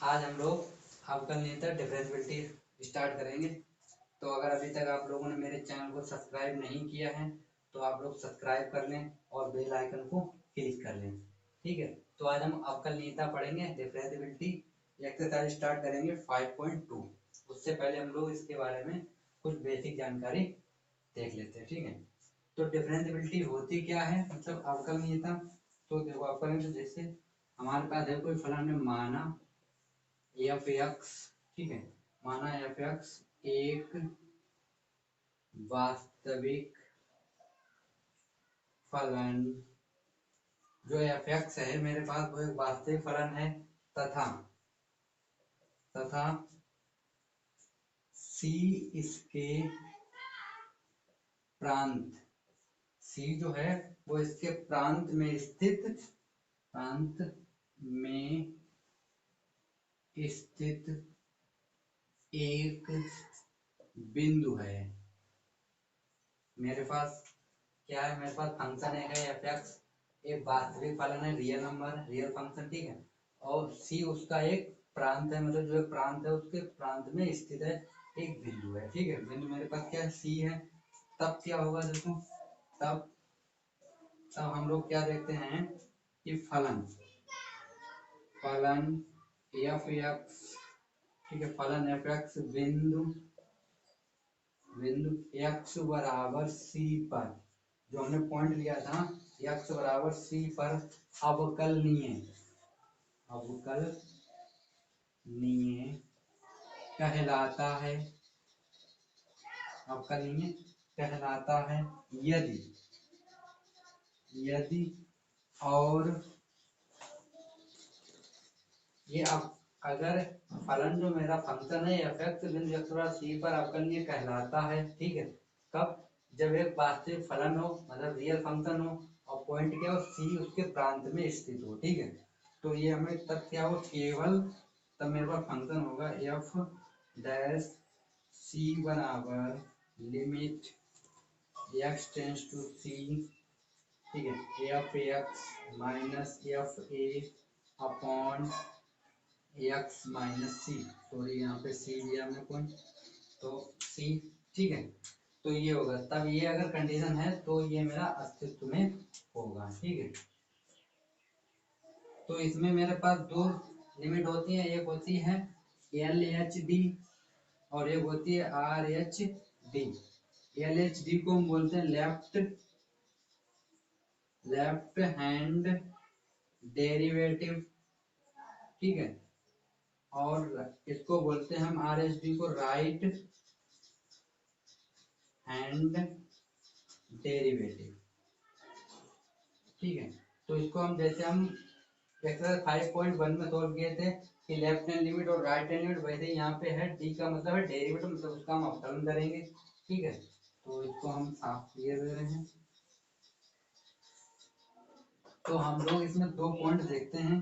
आज हम लोग अवकल नियंत्रण डिफरेंशियबिलिटी स्टार्ट करेंगे। तो अगर अभी तक आप लोगों ने मेरे चैनल को सब्सक्राइब नहीं किया है तो आप लोग सब्सक्राइब कर लें और बेल आइकन को क्लिक कर लें। ठीक है, तो आज हम अवकल नियंत्रण पढ़ेंगे, डिफरेंशियबिलिटी एक्सरसाइज स्टार्ट करेंगे 5.2। उससे पहले हम लोग इसके बारे में कुछ बेसिक जानकारी देख लेते हैं। ठीक है, तो डिफरेंशियबिलिटी होती क्या है, मतलब अवकल नियंत्रण। तो देखो, अवकल नियंत्रण जैसे हमारे पास है कोई फलन ने माना एफ एक्स, ठीक है, माना एफ एक्स एक वास्तविक फलन, जो एफ एक्स है मेरे पास वो एक वास्तविक फलन है तथा तथा सी इसके प्रांत, सी जो है वो इसके प्रांत में स्थित एक बिंदु है। मेरे पास क्या है, मेरे पास फंक्शन है एफ एक्स, एक वास्तविक फलन है, रियल नंबर, रियल फंक्शन, ठीक है, और सी उसका एक प्रांत है, मतलब जो एक प्रांत है उसके प्रांत में स्थित है एक बिंदु है। ठीक है, बिंदु मेरे पास क्या है, सी है। तब क्या होगा, देखो तब तब हम लोग क्या देखते हैं कि फलन एफ एक्स, ठीक है, फलन एफ एक्स बिंदु एक्स बराबर सी पर, जो हमने पॉइंट लिया था एक्स बराबर सी पर अवकलनीय कहलाता है, अवकलनीय कहलाता है यदि और ये अगर फलन जो मेरा फंक्शन है एफ एक्स बिंदु एक्स बराबर सी पर अवकलनीय कहलाता है, ठीक है, कब, जब एक वास्तविक फलन हो, मतलब रियल फंक्शन हो और पॉइंट क्या हो, सी उसके प्रांत में स्थित हो। ठीक है, तो ये हमें तब क्या हो, केवल तब मेरे पास फंक्शन होगा एफ डैश सी बराबर limit x tends to C, ठीक है, F x minus F A upon x minus C, sorry यहाँ पे सी लिया हमने पॉइंट, तो सी, ठीक है, तो ये होगा, तब ये अगर कंडीशन है तो ये मेरा अस्तित्व में होगा। ठीक है, तो इसमें मेरे पास दो लिमिट होती है, एक होती है एल एच डी और एक होती है are H D. L H D को हम बोलते हैं लेफ्ट हैंड डेरिवेटिव, ठीक है, और इसको बोलते हैं हम आर एच डी को राइट हैंड डेरिवेटिव। ठीक है, तो इसको हम जैसे हम एक्सरसाइज 5.1 में सोल्व किए थे कि लेफ्ट हैंड लिमिट और राइट हैंड लिमिट, वैसे ही यहाँ पे है डी का मतलब है डेरिवेटिव, मतलब उसका हम अवकलन करेंगे। ठीक है, तो इसको हम साफ क्लियर दे रहे हैं। तो हम लोग इसमें दो पॉइंट देखते हैं।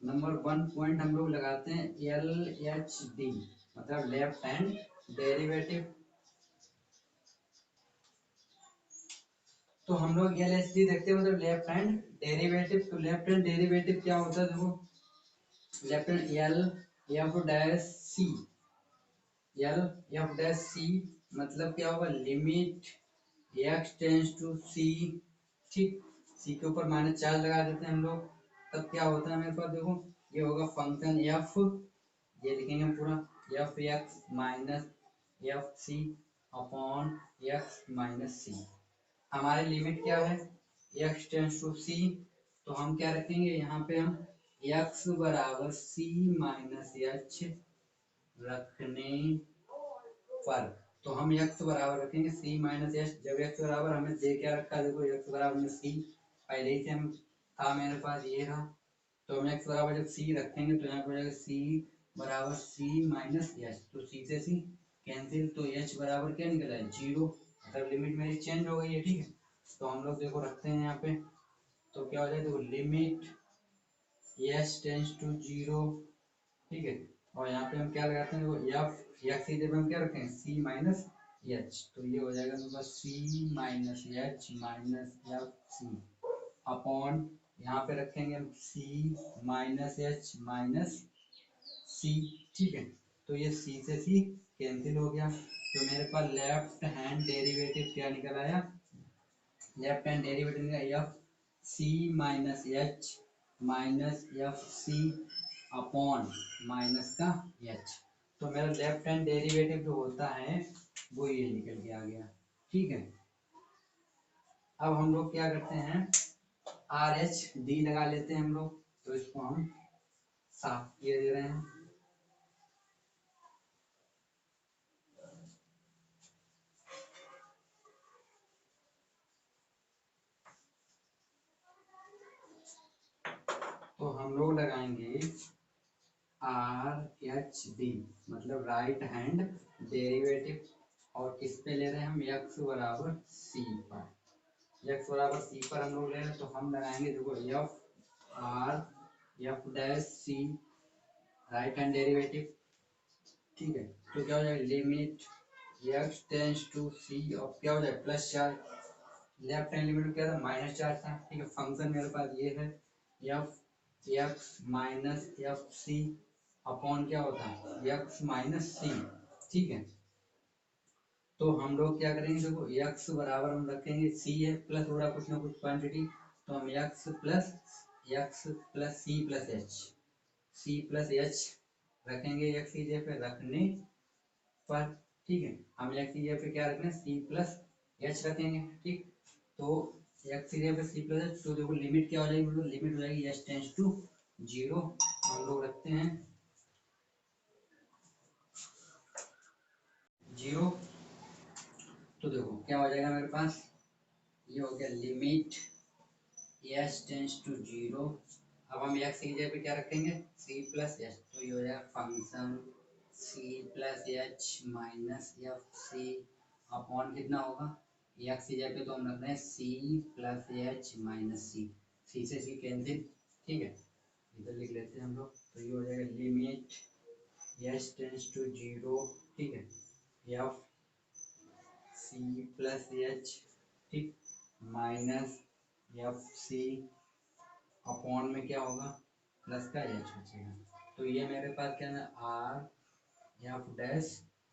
नंबर 1 पॉइंट हम लोग लगाते हैं एल एच डी, मतलब लेफ्ट हैंड डेरिवेटिव। तो हम लोग एल एच डी देखते हैं, मतलब लेफ्ट हैंड डेरिवेटिव। तो लेफ्ट हैंड डेरिवेटिव क्या होता है, देखो left hand L F dash C, L F dash C मतलब क्या होगा, limit x tends to C, ठीक, सी के ऊपर माइनस चार्ज लगा देते हैं हम लोग। तब क्या होता है मेरे पास, देखो ये होगा फंक्शन एफ, ये लिखेंगे पूरा f x minus F C upon x minus c. हमारी लिमिट क्या है, एक्स टेंस टू सी, तो हम क्या रखेंगे यहाँ पे, हम एक्स बराबर सी माइनस एच रखने पर, तो हम एक्स बराबर रखेंगे सी माइनस एच। जब एक्स बराबर हमें दे क्या रखा, देखो एक्स बराबर में सी पहले ही से हम था मेरे पास ये रहा, तो हम एक्स बराबर जब सी रखेंगे तो यहाँ पर हो जाएगा सी बराबर सी माइनस एच, तो सी से सी कैंसिल, तो एच बराबर क्या निकला है, 0, मतलब लिमिट मेरी चेंज हो गई है। ठीक है, तो हम लोग देखो रखते हैं यहाँ पे, तो क्या हो जाए, देखो लिमिट एच टेंस टू 0, ठीक है, और यहाँ पे हम क्या लगाते हैं, देखो एफ एक्स की जगह हम क्या रखें, सी माइनस एच, तो ये हो जाएगा मेरे पास c minus H minus F C upon यहाँ पे रखेंगे हम c minus H minus c, ठीक है। तो ये सी से सी कैंसिल हो गया, तो मेरे पास लेफ्ट हैंड डेरिवेटिव क्या निकल आया, लेफ्ट हैंड डेरिवेटिव निकला F C minus H minus F C upon minus का एच। तो मेरा लेफ्ट हैंड डेरिवेटिव जो होता है वो ये निकल के आ गया, ठीक है। अब हम लोग क्या करते हैं, आर एच डी लगा लेते हैं हम लोग, तो इसको हम साफ किए दे रहे हैं। तो हम लोग लगाएंगे आर एच डी मतलब राइट हैंड डेरिवेटिव, और किस पे ले रहे हैं हम, एक्स बराबर सी पर, एक्स बराबर सी पर हम लोग ले रहे हैं। तो हम लगाएंगे देखो एफ आर एफ डैश सी राइट हैंड डेरिवेटिव, ठीक है। तो क्या हो जाएगा, लिमिट एक्स टेंस टू सी, और क्या हो जाएगा प्लस चार, लेफ्ट हैंड लिमिट क्या था माइनस चार था, ठीक है। फंक्शन मेरे पास ये है F x minus F C upon क्या होता है एक्स माइनस सी, ठीक है। तो हम लोग क्या करेंगे देखो, एक्स बराबर हम रखेंगे सी है प्लस थोड़ा कुछ ना कुछ क्वांटिटी, तो हम X plus C plus H, C plus H रखेंगे एक्स की जगह पे रखने पर, ठीक है। हम एक्स की जगह पे क्या रखना है, सी प्लस एच रखेंगे, ठीक। तो एक्स की जगह पे सी प्लस एच, तो देखो लिमिट क्या हो जाएगी, मतलब लिमिट हो जाएगी एच टेंस टू जीरो, हम लोग रखते हैं जीरो। तो देखो क्या हो जाएगा मेरे पास, ये हो गया limit H tends to zero. अब हम एक्स की जगह पे क्या रखेंगे, सी प्लस एच, तो ये हो जाएगा function C plus H minus F C upon कितना होगा, एक्स की जगह पे तो हम रख रहे हैं सी प्लस एच माइनस सी, सी से सी कैंसिल, ठीक है। इधर लिख लेते हैं हम लोग, तो ये हो जाएगा limit H tends to zero, ठीक है, एफ सी प्लस एच, ठीक, माइनस एफ सी अपॉन में क्या होगा प्लस का एच बचेगा। तो ये मेरे पास क्या है आर एफ डैश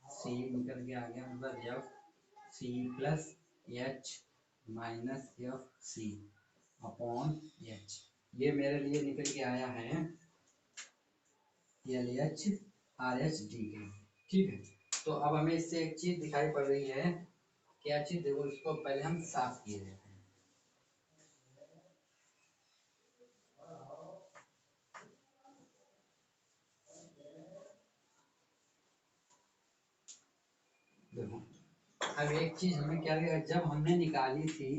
सी निकल के आ गया, मतलब F C plus H minus F C upon H, ये मेरे लिए निकल के आया है L H R H D के, ठीक है। तो अब हमें इससे एक चीज दिखाई पड़ रही है, क्या चीज देखो, इसको पहले हम साफ किए देते हैं। देखो अब एक चीज हमें क्या लगेगा, जब हमने निकाली थी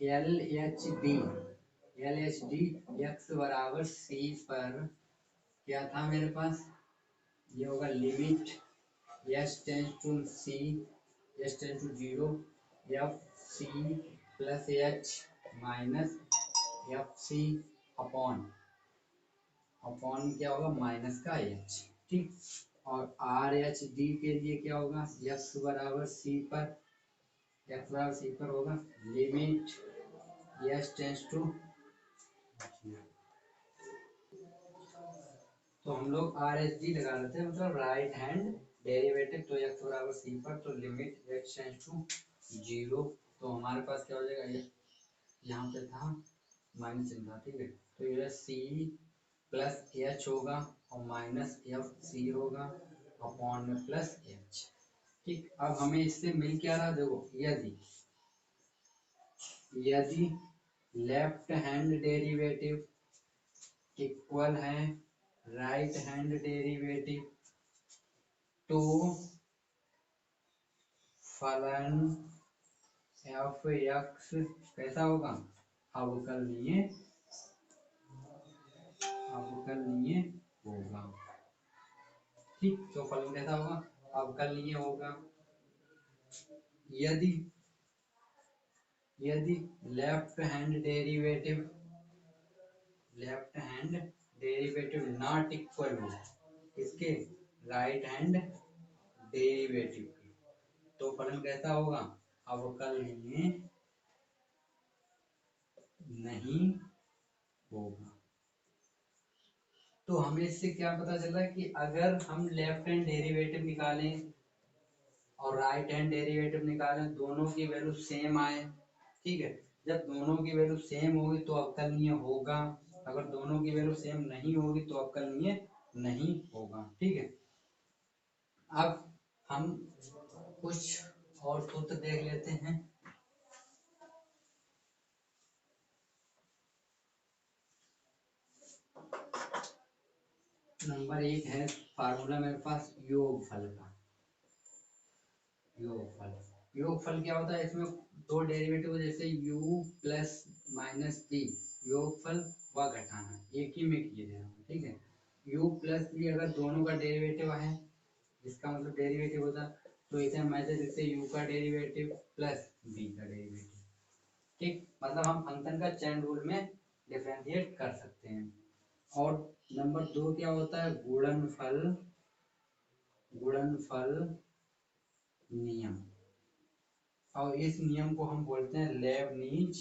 L H D, L H D X बराबर सी पर क्या था मेरे पास, ये होगा limit H tends to C, H tends to zero, F C plus H minus F C upon, upon क्या होगा माइनस का एच, ठीक। और आर एच डी के लिए क्या होगा, एक्स बराबर सी पर, एक्स बराबर सी पर होगा लिमिट एच टेंस टू, तो हम लोग आर एच डी लगा लेते हैं, मतलब राइट हैंड डेरिवेटिव, तो एक्स बराबर सी पर, तो limit H tends to zero, तो हमारे पास क्या हो जाएगा, ये यहाँ पे था माइनस चिन्ह था, ठीक है। तो ये सी प्लस एच होगा और माइनस एफ सी होगा अपॉन में प्लस एच, ठीक। अब हमें इससे मिल क्या रहा देखो, यदि यदि लेफ्ट हैंड डेरिवेटिव इक्वल है राइट हैंड डेरिवेटिव, तो फलन एफ एक्स कैसा होगा, अवकलनीय, अवकलनीय होगा, ठीक। तो फलन कैसा होगा, अवकलनीय होगा, यदि यदि left hand derivative, left hand derivative not equal हो इसके राइट हैंड डेरिवेटिव के, तो फलन कैसा होगा, अवकलनीय नहीं होगा। तो हमें इससे क्या पता चल रहा है कि अगर हम लेफ्ट हैंड डेरिवेटिव निकालें और राइट हैंड डेरिवेटिव निकालें, दोनों की वैल्यू सेम आए, ठीक है, जब दोनों की वैल्यू सेम होगी तो अवकलनीय होगा, अगर दोनों की वैल्यू सेम नहीं होगी तो अवकलनीय नहीं होगा, ठीक है। अब हम कुछ और सूत्र देख लेते हैं। नंबर 1 है फार्मूला मेरे पास योगफल का। योगफल क्या होता है, इसमें दो डेरिवेटिव जैसे u प्लस माइनस बी, योगफल व घटाना एक ही में किए जा रहे हैं, ठीक है। u प्लस बी अगर दोनों का डेरिवेटिव है, इसका मतलब डेरिवेटिव होता है, तो इसे हम ऐसे लिखते हैं u का डेरिवेटिव प्लस b का डेरिवेटिव, ठीक। मतलब हम फंक्शन का चेन रूल में डिफरेंशिएट कर सकते हैं। और नंबर 2 क्या होता है, गुणनफल नियम, और इस नियम को हम बोलते हैं लेबनीज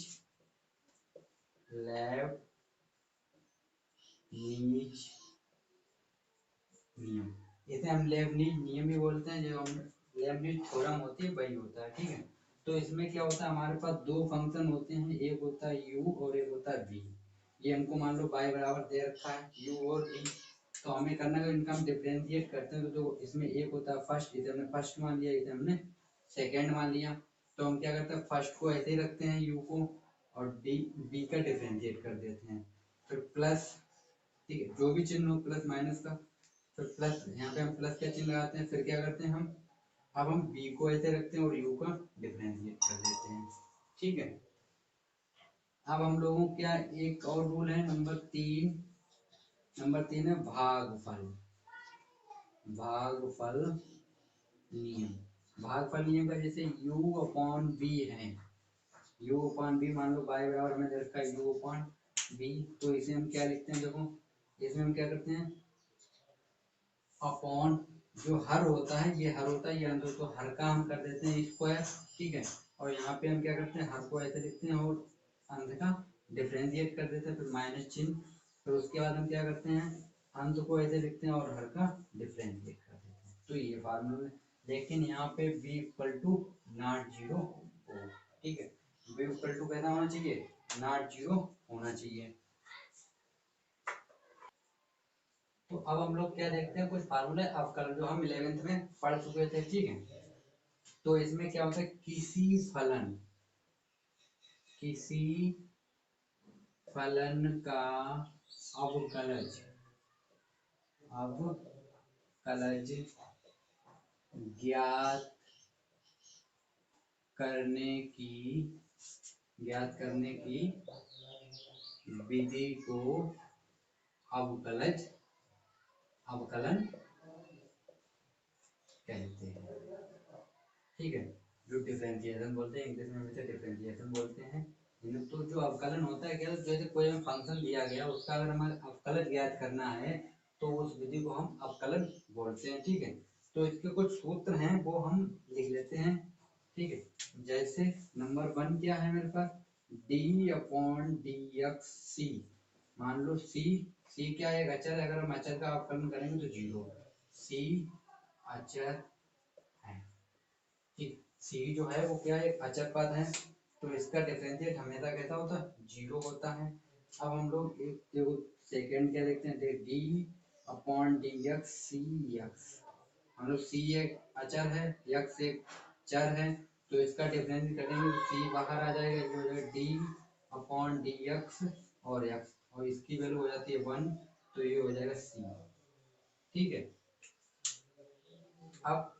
नियम। इसे हम लेबनीज नियम भी बोलते हैं, जो हम लेबनीज थ्योरम होती है वही होता है, ठीक है। तो इसमें क्या होता है, हमारे पास दो फंक्शन होते हैं, एक होता है u और एक होता है v। ये हमको मान लो y बराबर दे रखा है u और v, तो हमें करना है इनका हम डिफरेंशिएट करते हैं, तो जो इसमें एक होता है फर्स्ट, इसे हमने फर्स्ट मान लिया, इसे हमने सेकेंड मान लिया, तो हम क्या करते हैं फर्स्ट को ऐसे ही रखते हैं u को, और b का डिफरेंशिएट कर देते हैं, फिर प्लस, ठीक है, जो भी चिन्ह हो प्लस माइनस का, फिर प्लस, यहाँ पे हम प्लस का चिन्ह लगाते हैं, फिर क्या करते हैं हम, अब हम b को ऐसे रखते हैं और u का डिफरेंशिएट कर देते हैं, ठीक है। अब हम लोगों क्या एक और रूल है नंबर 3 है भागफल नियम। भागफल नियम का जैसे u अपॉन b है, u अपॉन b मान लो y बराबर हमें दे रखा है u अपॉन b, तो इसे हम क्या लिखते हैं, देखो इसमें हम क्या करते हैं अपॉन, जो हर होता है ये हर होता है, ये अंत, तो हर का हम कर देते हैं स्क्वायर, ठीक है, और यहाँ पे हम क्या करते हैं हर को ऐसे लिखते हैं और अंत का डिफरेंशिएट कर देते हैं, फिर माइनस चिन्ह, फिर उसके बाद हम क्या करते हैं अंत को ऐसे लिखते हैं और हर का डिफरेंशिएट कर देते हैं, तो ये फार्मूला है। लेकिन यहाँ पे b equal to not zero हो, ठीक है, b इक्वल टू कैसा होना चाहिए, नॉट जीरो होना चाहिए। तो अब हम लोग क्या देखते हैं कुछ फार्मूले अवकलन जो हम 11th में पढ़ चुके थे, ठीक है। तो इसमें क्या होता है, किसी फलन का अवकलज ज्ञात करने की विधि को अवकलन कहते हैं, ठीक है। जो डिफरेंशिएशन बोलते हैं, इंग्लिश में इसे डिफरेंशिएशन बोलते हैं। तो जो अवकलन होता है क्या, जैसे कोई हमें फंक्शन दिया गया उसका अगर हमें अवकलन ज्ञात करना है तो उस विधि को हम अवकलन बोलते हैं, ठीक है। तो इसके कुछ सूत्र हैं वो हम लिख लेते हैं, ठीक है। जैसे नंबर 1 क्या है मेरे पास, डी अपॉन डी एक्स सी, मान लो सी क्या है, एक अचर है, अगर हम अचर का अवकलन करेंगे तो जीरो, सी अचर है, ठीक। सी जो है वो क्या है, एक अचर पद है, तो इसका डिफरेंशिएट हमेशा कैसा होता है, जीरो होता है। अब हम लोग एक देखो सेकेंड क्या देखते हैं, डी अपॉन डी एक्स सी एक्स, हम लोग सी एक अचर है, एक्स एक चर है, तो इसका डिफरेंशिएट करेंगे तो सी बाहर आ जाएगा, ये हो जाएगा डी अपॉन डी एक्स और एक्स, और इसकी वैल्यू हो जाती है 1, तो ये हो जाएगा सी, ठीक है। अब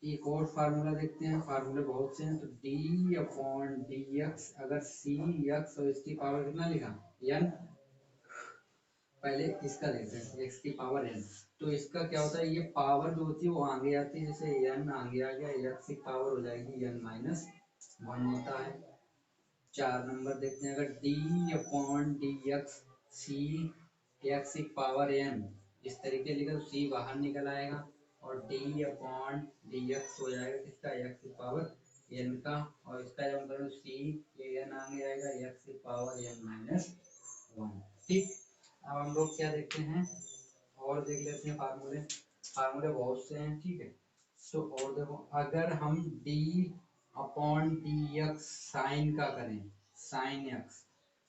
एक और फार्मूला देखते हैं, फार्मूले बहुत से हैं, तो d अपॉन डी एक्स, अगर सी एक्स और इसकी पावर कितना लिखा n, पहले इसका देखते हैं x की पावर n, तो इसका क्या होता है, ये पावर जो होती है वो आगे आती है, जैसे n आगे आ गया x की पावर हो जाएगी n माइनस 1 होता है। 4 नंबर देखते हैं, अगर d अपॉन डी एक्स सी एक्स की पावर n, इस तरीके लिखा तो c बाहर निकल आएगा, और d अपॉन डी एक्स हो जाएगा किसका, x की पावर n का, और इसका जब करें c ये n आगे आएगा x की पावर n माइनस 1, ठीक। अब हम लोग क्या देखते हैं, और देख लेते हैं फार्मूले। फार्मूले बहुत से हैं, ठीक है। तो और देखो, अगर हम d upon D X sine का करें, साइन एक्स,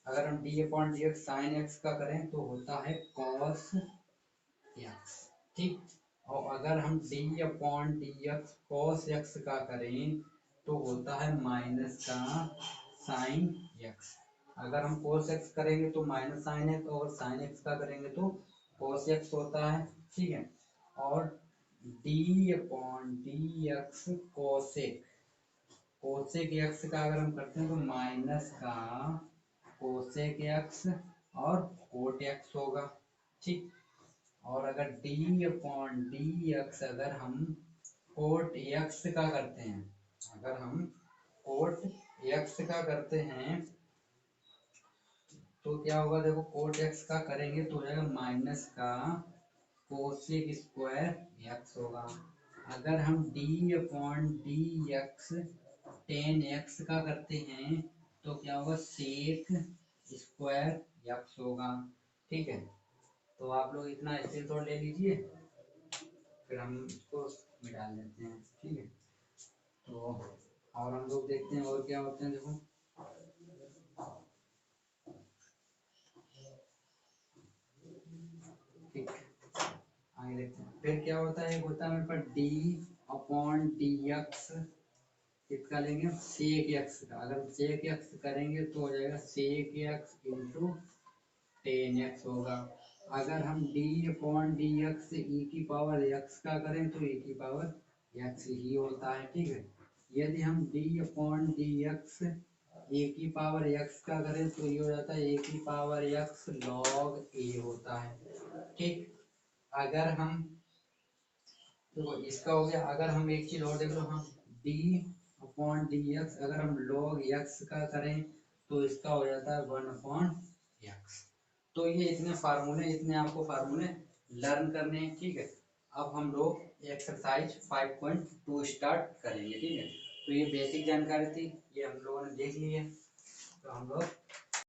अगर हम d upon D X sine X का करें तो होता है कॉस एक्स, ठीक। और अगर हम d upon D x cos x का करें तो होता है माइनस का साइन एक्स। अगर हम cos x करेंगे तो माइनस साइन एक्स, और साइन एक्स का करेंगे तो cos x होता है, ठीक है। और d upon D x cosec, cosec x का अगर हम करते हैं तो माइनस का कोसेक एक्स और कोट एक्स होगा, ठीक। और अगर d अपॉन डी एक्स अगर हम कोट एक्स का करते हैं, अगर हम कोट एक्स का करते हैं तो क्या होगा, देखो कोट एक्स का करेंगे तो हो जाएगा माइनस का कोसेक स्क्वायर एक्स होगा। अगर हम d upon D x ten x का करते हैं तो क्या होगा, सेक स्क्वायर एक्स होगा, ठीक है। तो आप लोग इतना स्क्रीनशॉट ले लीजिए, फिर हम इसको मिटा लेते हैं, ठीक है। तो और हम लोग देखते हैं और क्या होते हैं, देखो ठीक, आगे देखते हैं। फिर क्या होता है, होता है मेरे पास d अपॉन डी एक्स, किसका लेंगे, सेक एक्स का। अगर हम सेक एक्स करेंगे तो हो जाएगा sec X into tan X होगा। अगर हम d upon D X E की पावर x का करें तो e की पावर x ही होता है, ठीक है। यदि हम d अपॉन डी एक्स ए की पावर x का करें तो ये हो जाता है ए की पावर x log a होता है, ठीक। अगर हम, देखो इसका हो गया। अगर हम एक चीज और देख लो, हम d अपॉन डी एक्स अगर हम log x का करें तो इसका हो जाता है 1 अपॉन एक्स। तो ये इतने फार्मूले, इतने आपको फार्मूले लर्न करने हैं, ठीक है। अब हम लोग एक्सरसाइज 5.2 स्टार्ट करेंगे, ठीक है। तो ये बेसिक जानकारी थी, ये हम लोगों ने देख ली है। तो हम लोग